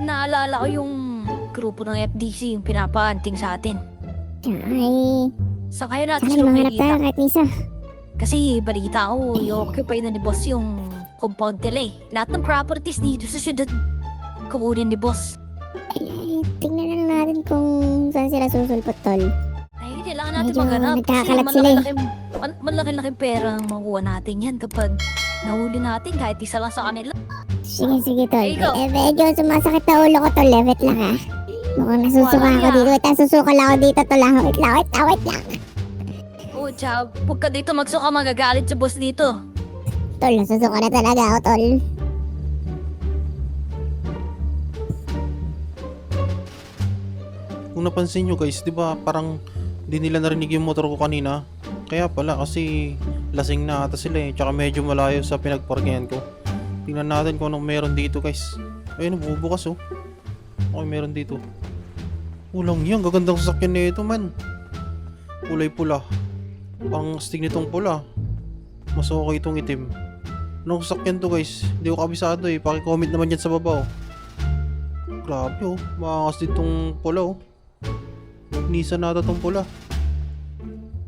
naalala ko yung grupo ng FDC, yung pinapaanting sa atin. Ay, Sa kaya natin sana sila mahanap makikita. tayo kahit isa. Kasi balita ko, i-occupy na ni boss yung compound nila eh. Lahat ng properties dito sa syudad, kukunin ni boss. Ay, tingnan lang natin kung saan sila susulpot, tol. Ay, kailangan natin Medyo maghanap. nagkakalat sila eh. Malaki-laking pera ang makuha natin yan kapag nahuli natin kahit isa lang sa kanila. Sige, tol. Ikaw. Medyo sumasakit na ulo ko, tol. Levet lang, ha. Mukhang nasusuka Wala ako yan. dito. Wait, susukal ako dito, tol. Wait lang. Oo, tsaka huwag ka dito magsuka, magagalit sa boss dito. Tol, nasusuka na talaga ako, tol. Kung napansin nyo guys, di ba parang di nila narinig yung motor ko kanina? Kaya pala kasi lasing na ata sila eh. Tsaka medyo malayo sa pinagparkingan ko. Tingnan natin kung anong meron dito guys. Ayun, bubukas oh. Okay, meron dito. Ulang yan, gagandang sasakyan na ito man. Kulay pula. Ang astig nitong pula. Mas okay itong itim. Anong sasakyan to guys? Hindi ko kabisado eh. Paki-comment naman dyan sa baba oh. Grabe oh, maangas ditong pula oh. Nissan nata tong pula.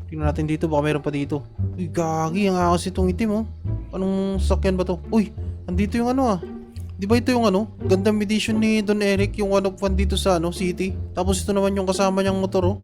Tingnan natin dito, baka meron pa dito. Uy, gagi, ang angas itong itim oh. Anong sasakyan ba to? Uy, andito yung ano ah. Di ba ito yung ano? Gandang edition ni Don Eric, yung one of one dito sa ano, city. Tapos ito naman yung kasama niyang motor oh.